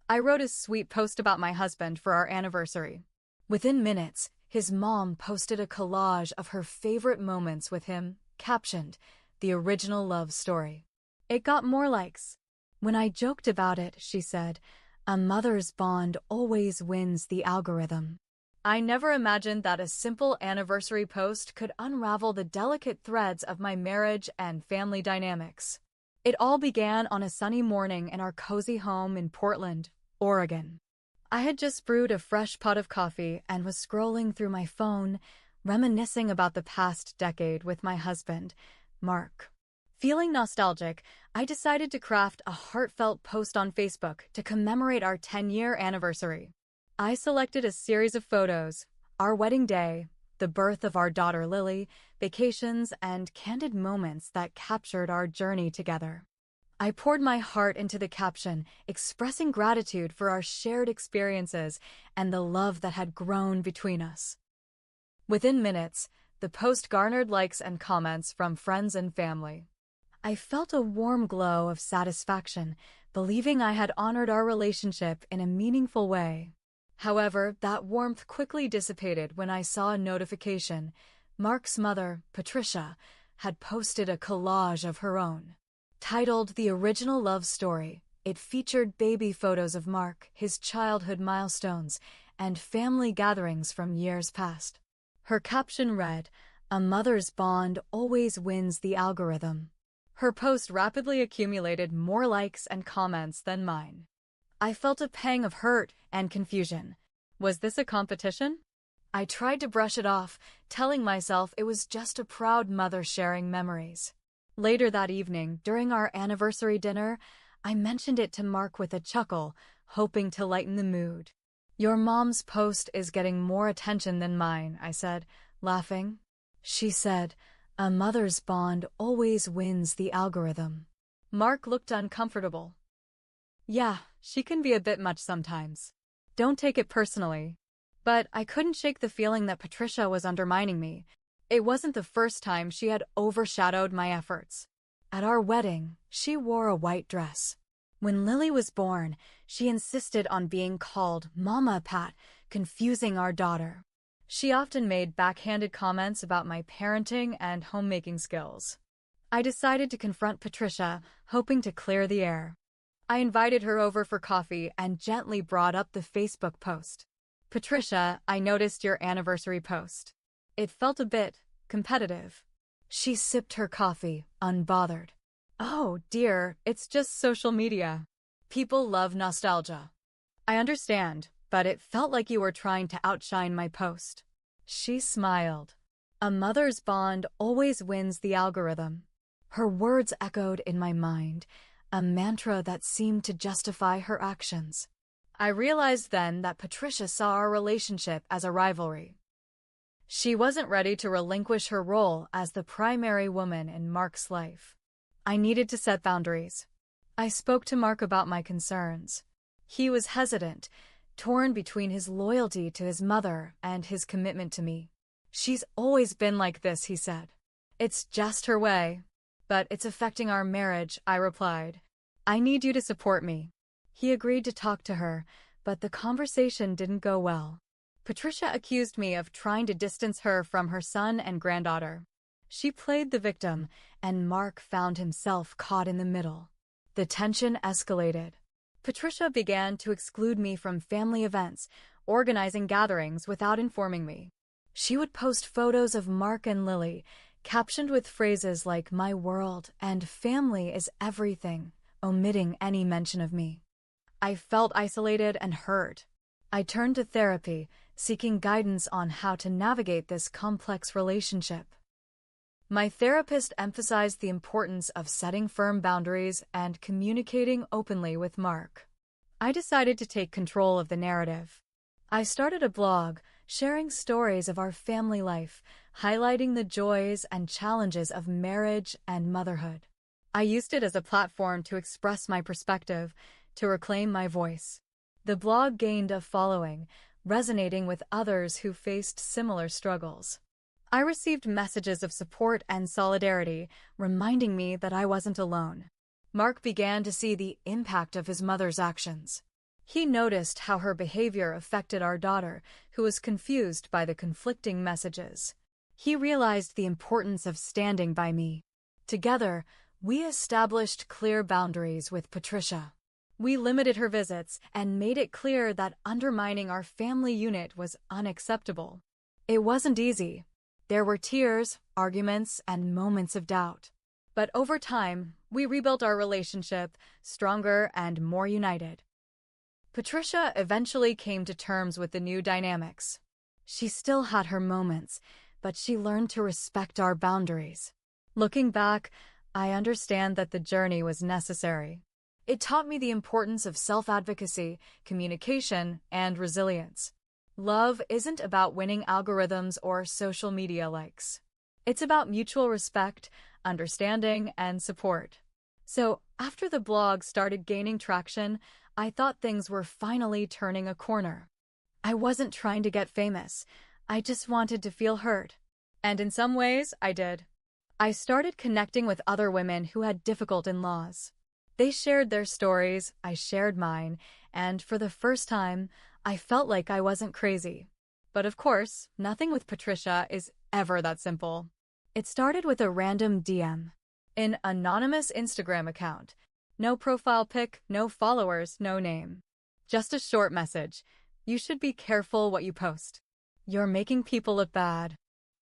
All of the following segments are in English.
I wrote a sweet post about my husband for our anniversary. Within minutes, his mom posted a collage of her favorite moments with him, captioned, "The original love story." It got more likes. When I joked about it, she said, "A mother's bond always wins the algorithm." I never imagined that a simple anniversary post could unravel the delicate threads of my marriage and family dynamics. It all began on a sunny morning in our cozy home in Portland, Oregon. I had just brewed a fresh pot of coffee and was scrolling through my phone, reminiscing about the past decade with my husband, Mark. Feeling nostalgic, I decided to craft a heartfelt post on Facebook to commemorate our 10-year anniversary. I selected a series of photos, our wedding day, the birth of our daughter Lily, vacations, and candid moments that captured our journey together. I poured my heart into the caption, expressing gratitude for our shared experiences and the love that had grown between us. Within minutes, the post garnered likes and comments from friends and family. I felt a warm glow of satisfaction, believing I had honored our relationship in a meaningful way. However, that warmth quickly dissipated when I saw a notification. Mark's mother, Patricia, had posted a collage of her own. Titled "The Original Love Story," it featured baby photos of Mark, his childhood milestones, and family gatherings from years past. Her caption read, "A mother's bond always wins the algorithm." Her post rapidly accumulated more likes and comments than mine. I felt a pang of hurt and confusion. Was this a competition? I tried to brush it off, telling myself it was just a proud mother sharing memories. Later that evening, during our anniversary dinner, I mentioned it to Mark with a chuckle, hoping to lighten the mood. "Your mom's post is getting more attention than mine," I said, laughing. She said, "A mother's bond always wins the algorithm." Mark looked uncomfortable. "Yeah, she can be a bit much sometimes. Don't take it personally." But I couldn't shake the feeling that Patricia was undermining me. It wasn't the first time she had overshadowed my efforts. At our wedding, she wore a white dress. When Lily was born, she insisted on being called Mama Pat, confusing our daughter. She often made backhanded comments about my parenting and homemaking skills. I decided to confront Patricia, hoping to clear the air. I invited her over for coffee and gently brought up the Facebook post. "Patricia, I noticed your anniversary post. It felt a bit competitive." She sipped her coffee, unbothered. "Oh, dear, it's just social media. People love nostalgia." "I understand, but it felt like you were trying to outshine my post." She smiled. "A mother's bond always wins the algorithm." Her words echoed in my mind, a mantra that seemed to justify her actions. I realized then that Patricia saw our relationship as a rivalry. She wasn't ready to relinquish her role as the primary woman in Mark's life. I needed to set boundaries. I spoke to Mark about my concerns. He was hesitant, torn between his loyalty to his mother and his commitment to me. "She's always been like this," he said. "It's just her way." "But it's affecting our marriage," I replied. "I need you to support me." He agreed to talk to her, but the conversation didn't go well. Patricia accused me of trying to distance her from her son and granddaughter. She played the victim, and Mark found himself caught in the middle. The tension escalated. Patricia began to exclude me from family events, organizing gatherings without informing me. She would post photos of Mark and Lily, captioned with phrases like "my world" and "family is everything," omitting any mention of me. I felt isolated and hurt. I turned to therapy, seeking guidance on how to navigate this complex relationship. My therapist emphasized the importance of setting firm boundaries and communicating openly with Mark. I decided to take control of the narrative. I started a blog, sharing stories of our family life, highlighting the joys and challenges of marriage and motherhood. I used it as a platform to express my perspective, to reclaim my voice. The blog gained a following, resonating with others who faced similar struggles. I received messages of support and solidarity, reminding me that I wasn't alone. Mark began to see the impact of his mother's actions. He noticed how her behavior affected our daughter, who was confused by the conflicting messages. He realized the importance of standing by me. Together, we established clear boundaries with Patricia. We limited her visits and made it clear that undermining our family unit was unacceptable. It wasn't easy. There were tears, arguments, and moments of doubt. But over time, we rebuilt our relationship, stronger and more united. Patricia eventually came to terms with the new dynamics. She still had her moments, but she learned to respect our boundaries. Looking back, I understand that the journey was necessary. It taught me the importance of self-advocacy, communication, and resilience. Love isn't about winning algorithms or social media likes. It's about mutual respect, understanding, and support. So, after the blog started gaining traction, I thought things were finally turning a corner. I wasn't trying to get famous. I just wanted to feel heard. And in some ways, I did. I started connecting with other women who had difficult in-laws. They shared their stories, I shared mine, and for the first time, I felt like I wasn't crazy. But of course, nothing with Patricia is ever that simple. It started with a random DM. An anonymous Instagram account. No profile pic, no followers, no name. Just a short message. You should be careful what you post. You're making people look bad.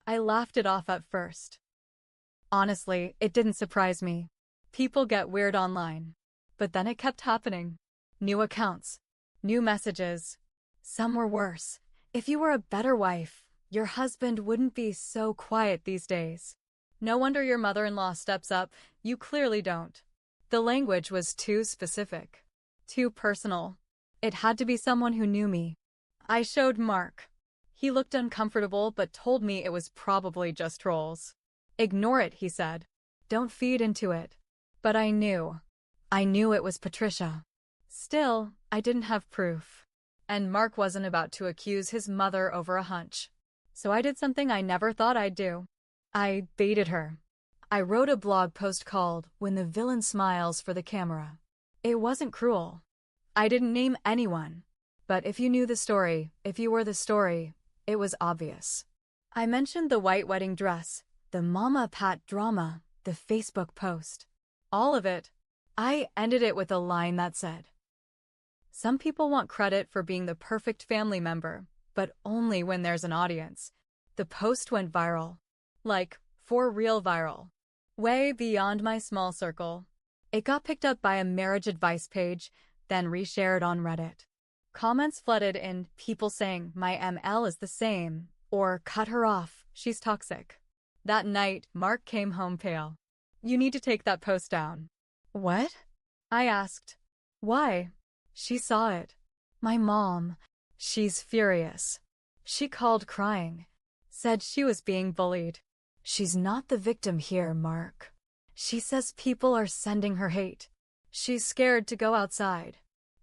I laughed it off at first. Honestly, it didn't surprise me. People get weird online. But then it kept happening. New accounts. New messages. Some were worse. If you were a better wife, your husband wouldn't be so quiet these days. No wonder your mother-in-law steps up. You clearly don't. The language was too specific. Too personal. It had to be someone who knew me. I showed Mark. He looked uncomfortable but told me it was probably just trolls. Ignore it, he said. Don't feed into it. But I knew. I knew it was Patricia. Still, I didn't have proof. And Mark wasn't about to accuse his mother over a hunch. So I did something I never thought I'd do. I baited her. I wrote a blog post called "When the Villain Smiles for the Camera." It wasn't cruel. I didn't name anyone. But if you knew the story, if you were the story, it was obvious. I mentioned the white wedding dress, the Mama Pat drama, the Facebook post. All of it. I ended it with a line that said, "Some people want credit for being the perfect family member, but only when there's an audience." The post went viral. Like, for real viral. Way beyond my small circle. It got picked up by a marriage advice page, then reshared on Reddit. Comments flooded in, people saying, "My ML is the same," or "Cut her off, she's toxic." That night, Mark came home pale. "You need to take that post down." "What?" I asked. "Why?" She saw it. My mom. She's furious. She called crying. Said she was being bullied. "She's not the victim here, Mark." She says people are sending her hate. She's scared to go outside.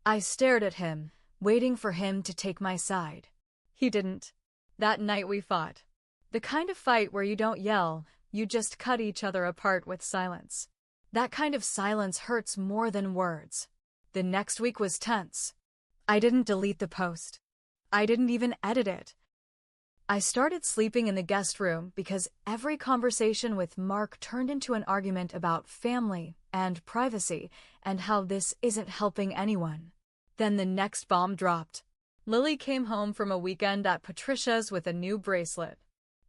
I stared at him, waiting for him to take my side. He didn't. That night we fought. The kind of fight where you don't yell, you just cut each other apart with silence. That kind of silence hurts more than words. The next week was tense. I didn't delete the post. I didn't even edit it. I started sleeping in the guest room because every conversation with Mark turned into an argument about family and privacy and how this isn't helping anyone. Then the next bomb dropped. Lily came home from a weekend at Patricia's with a new bracelet.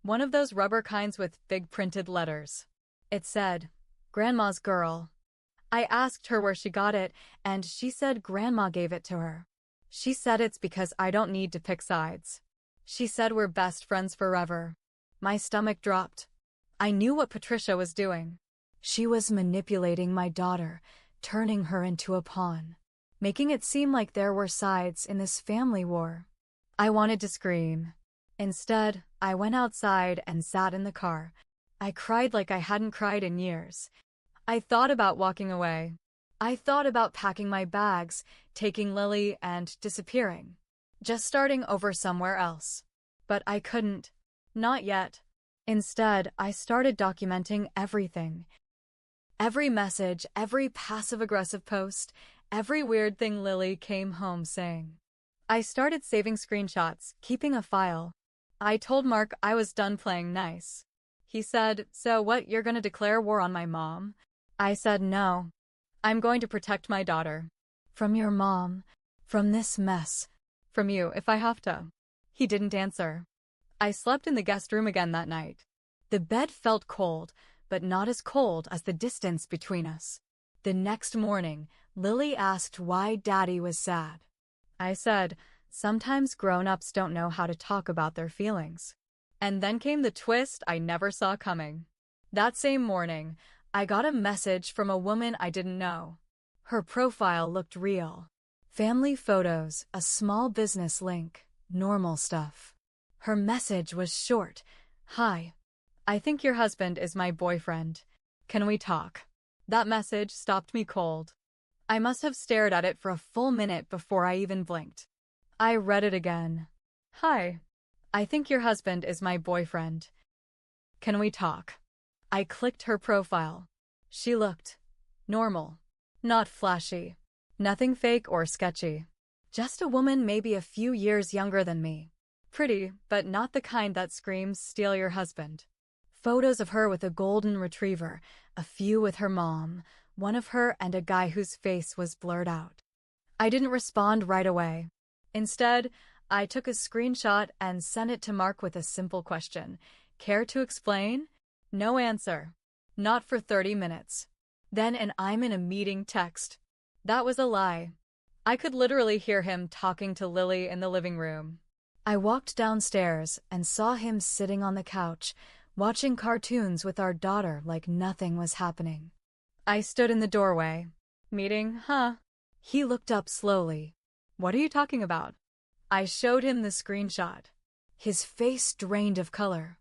One of those rubber kinds with big printed letters. It said, "Grandma's girl." I asked her where she got it, and she said Grandma gave it to her. She said it's because I don't need to pick sides. She said we're best friends forever. My stomach dropped. I knew what Patricia was doing. She was manipulating my daughter, turning her into a pawn, making it seem like there were sides in this family war. I wanted to scream. Instead, I went outside and sat in the car. I cried like I hadn't cried in years. I thought about walking away. I thought about packing my bags, taking Lily, and disappearing. Just starting over somewhere else. But I couldn't. Not yet. Instead, I started documenting everything. Every message, every passive-aggressive post, every weird thing Lily came home saying. I started saving screenshots, keeping a file. I told Mark I was done playing nice. He said, "So what, you're gonna declare war on my mom?" I said, "No. I'm going to protect my daughter. From your mom. From this mess. From you, if I have to." He didn't answer. I slept in the guest room again that night. The bed felt cold, but not as cold as the distance between us. The next morning, Lily asked why Daddy was sad. I said, sometimes grown-ups don't know how to talk about their feelings. And then came the twist I never saw coming. That same morning, I got a message from a woman I didn't know. Her profile looked real. Family photos, a small business link, normal stuff. Her message was short. "Hi. I think your husband is my boyfriend. Can we talk?" That message stopped me cold. I must have stared at it for a full minute before I even blinked. I read it again. "Hi. I think your husband is my boyfriend. Can we talk?" I clicked her profile. She looked normal. Not flashy. Nothing fake or sketchy. Just a woman maybe a few years younger than me. Pretty, but not the kind that screams, "Steal your husband." Photos of her with a golden retriever, a few with her mom, one of her and a guy whose face was blurred out. I didn't respond right away. Instead, I took a screenshot and sent it to Mark with a simple question. "Care to explain?" No answer. Not for 30 minutes. Then an "I'm in a meeting" text. That was a lie. I could literally hear him talking to Lily in the living room. I walked downstairs and saw him sitting on the couch, watching cartoons with our daughter like nothing was happening. I stood in the doorway. "Meeting, huh?" He looked up slowly. "What are you talking about?" I showed him the screenshot. His face drained of color.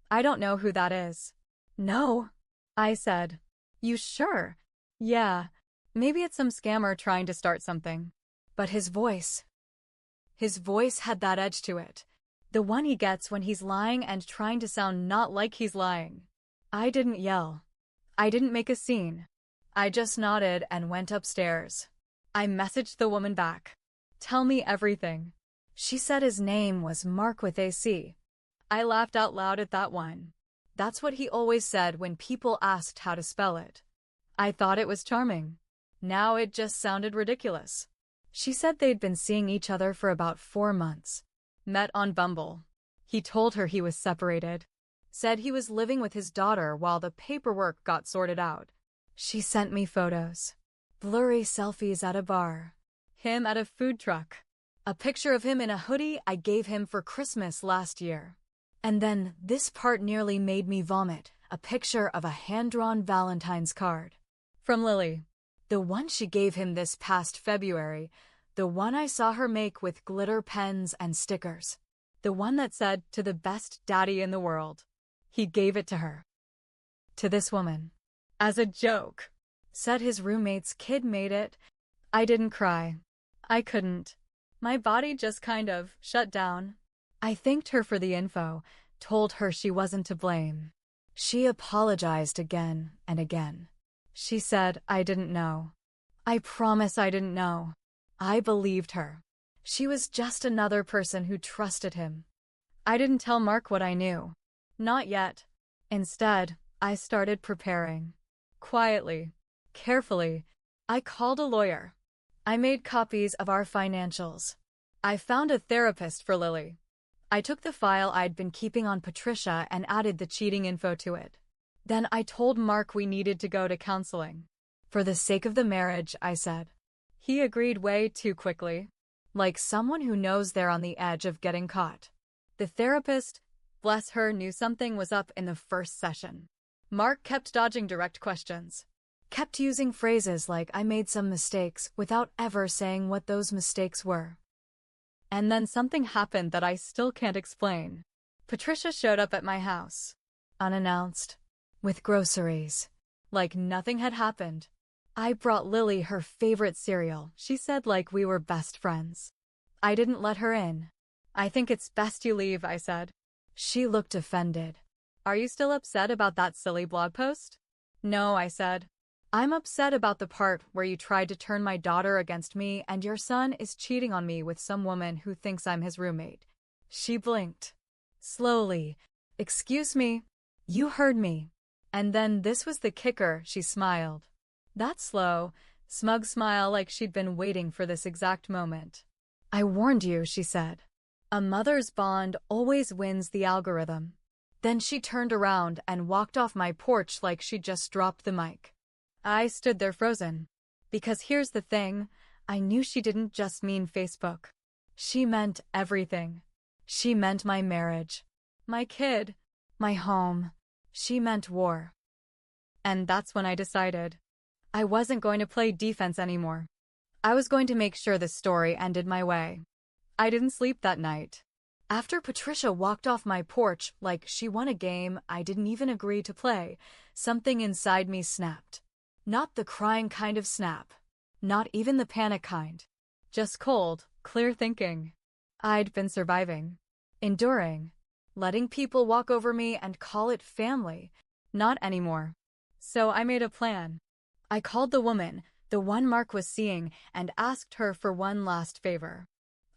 "I don't know who that is." "No," I said. "You sure?" "Yeah. Maybe it's some scammer trying to start something." But his voice had that edge to it. The one he gets when he's lying and trying to sound not like he's lying. I didn't yell. I didn't make a scene. I just nodded and went upstairs. I messaged the woman back. "Tell me everything." She said his name was Mark with a C. I laughed out loud at that one. That's what he always said when people asked how to spell it. I thought it was charming. Now it just sounded ridiculous. She said they'd been seeing each other for about 4 months. Met on Bumble. He told her he was separated. Said he was living with his daughter while the paperwork got sorted out. She sent me photos. Blurry selfies at a bar. Him at a food truck. A picture of him in a hoodie I gave him for Christmas last year. And then this part nearly made me vomit. A picture of a hand-drawn Valentine's card. From Lily. The one she gave him this past February. The one I saw her make with glitter pens and stickers. The one that said, "To the best daddy in the world." He gave it to her. To this woman. As a joke. Said his roommate's kid made it. I didn't cry. I couldn't. My body just kind of shut down. I thanked her for the info, told her she wasn't to blame. She apologized again and again. She said I didn't know. I promise I didn't know. I believed her. She was just another person who trusted him. I didn't tell Mark what I knew. Not yet. Instead, I started preparing. Quietly. Carefully. I called a lawyer. I made copies of our financials. I found a therapist for Lily. I took the file I'd been keeping on Patricia and added the cheating info to it. Then I told Mark we needed to go to counseling. For the sake of the marriage, I said. He agreed way too quickly. Like someone who knows they're on the edge of getting caught. The therapist, bless her, knew something was up in the first session. Mark kept dodging direct questions. Kept using phrases like "I made some mistakes" without ever saying what those mistakes were. And then something happened that I still can't explain. Patricia showed up at my house. Unannounced. With groceries. Like nothing had happened. I brought Lily her favorite cereal, she said, like we were best friends. I didn't let her in. "I think it's best you leave," I said. She looked offended. "Are you still upset about that silly blog post?" "No," I said. I'm upset about the part where you tried to turn my daughter against me and your son is cheating on me with some woman who thinks I'm his roommate. She blinked. Slowly. Excuse me. You heard me. And then this was the kicker, she smiled. That slow, smug smile like she'd been waiting for this exact moment. I warned you, she said. A mother's bond always wins the algorithm. Then she turned around and walked off my porch like she'd just dropped the mic. I stood there frozen. Because here's the thing, I knew she didn't just mean Facebook. She meant everything. She meant my marriage, my kid, my home. She meant war. And that's when I decided I wasn't going to play defense anymore. I was going to make sure the story ended my way. I didn't sleep that night. After Patricia walked off my porch like she won a game I didn't even agree to play, something inside me snapped. Not the crying kind of snap. Not even the panic kind. Just cold, clear thinking. I'd been surviving. Enduring. Letting people walk over me and call it family. Not anymore. So I made a plan. I called the woman, the one Mark was seeing, and asked her for one last favor.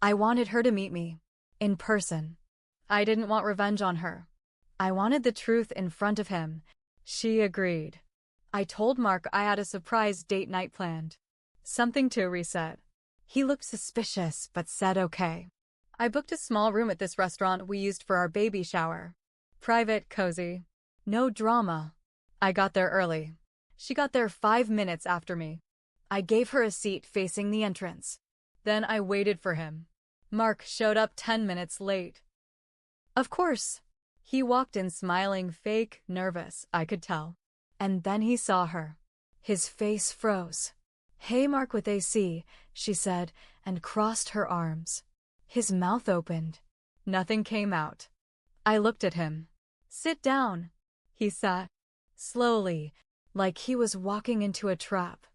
I wanted her to meet me. In person. I didn't want revenge on her. I wanted the truth in front of him. She agreed. I told Mark I had a surprise date night planned. Something to reset. He looked suspicious but said okay. I booked a small room at this restaurant we used for our baby shower. Private, cozy. No drama. I got there early. She got there 5 minutes after me. I gave her a seat facing the entrance. Then I waited for him. Mark showed up 10 minutes late. Of course. He walked in smiling, fake, nervous, I could tell. And then he saw her. His face froze. Hey, Mark with AC, she said, and crossed her arms. His mouth opened. Nothing came out. I looked at him. Sit down. He sat. Slowly, like he was walking into a trap.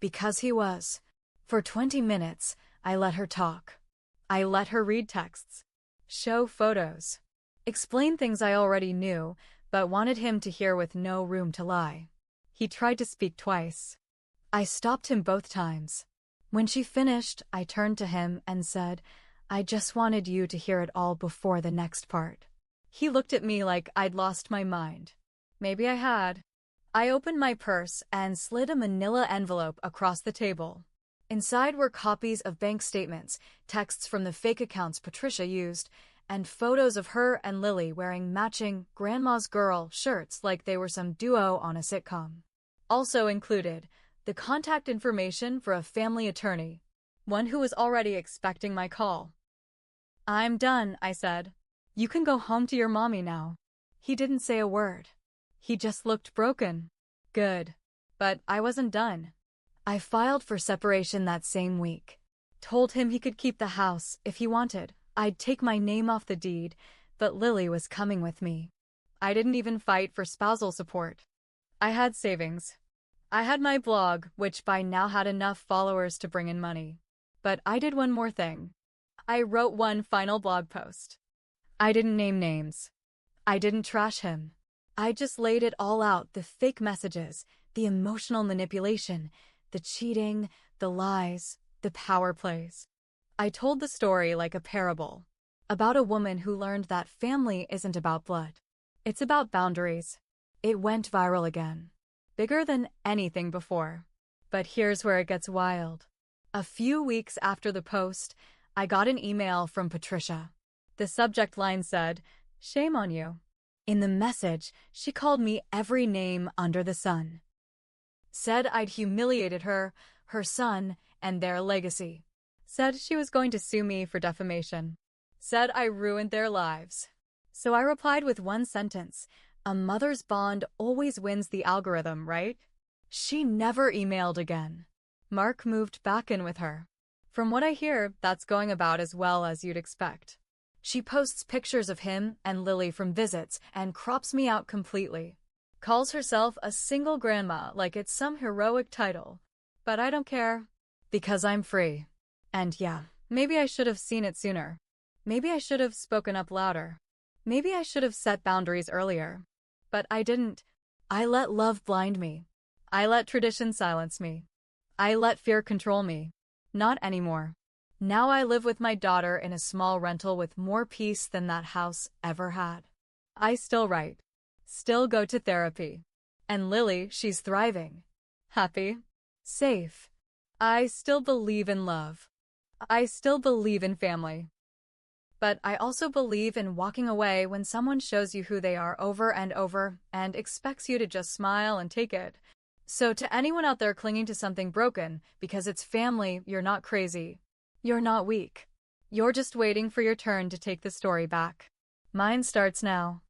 Because he was. For 20 minutes, I let her talk. I let her read texts. Show photos. Explain things I already knew, but wanted him to hear with no room to lie. He tried to speak twice. I stopped him both times. When she finished, I turned to him and said, I just wanted you to hear it all before the next part. He looked at me like I'd lost my mind. Maybe I had. I opened my purse and slid a manila envelope across the table. Inside were copies of bank statements, texts from the fake accounts Patricia used, and photos of her and Lily wearing matching Grandma's Girl shirts like they were some duo on a sitcom. Also included, the contact information for a family attorney, one who was already expecting my call. I'm done, I said. You can go home to your mommy now. He didn't say a word. He just looked broken. Good. But I wasn't done. I filed for separation that same week. Told him he could keep the house if he wanted. I'd take my name off the deed, but Lily was coming with me. I didn't even fight for spousal support. I had savings. I had my blog, which by now had enough followers to bring in money. But I did one more thing. I wrote one final blog post. I didn't name names. I didn't trash him. I just laid it all out, the fake messages, the emotional manipulation, the cheating, the lies, the power plays. I told the story like a parable, about a woman who learned that family isn't about blood. It's about boundaries. It went viral again. Bigger than anything before. But here's where it gets wild. A few weeks after the post, I got an email from Patricia. The subject line said, "Shame on you." In the message, she called me every name under the sun. Said I'd humiliated her, her son, and their legacy. Said she was going to sue me for defamation. Said I ruined their lives. So I replied with one sentence, a mother's bond always wins the algorithm, right? She never emailed again. Mark moved back in with her. From what I hear, that's going about as well as you'd expect. She posts pictures of him and Lily from visits and crops me out completely. Calls herself a single grandma like it's some heroic title. But I don't care. Because I'm free. And yeah, maybe I should have seen it sooner. Maybe I should have spoken up louder. Maybe I should have set boundaries earlier. But I didn't. I let love blind me. I let tradition silence me. I let fear control me. Not anymore. Now I live with my daughter in a small rental with more peace than that house ever had. I still write. Still go to therapy. And Lily, she's thriving. Happy. Safe. I still believe in love. I still believe in family. But I also believe in walking away when someone shows you who they are over and over and expects you to just smile and take it. So to anyone out there clinging to something broken because it's family, you're not crazy. You're not weak. You're just waiting for your turn to take the story back. Mine starts now.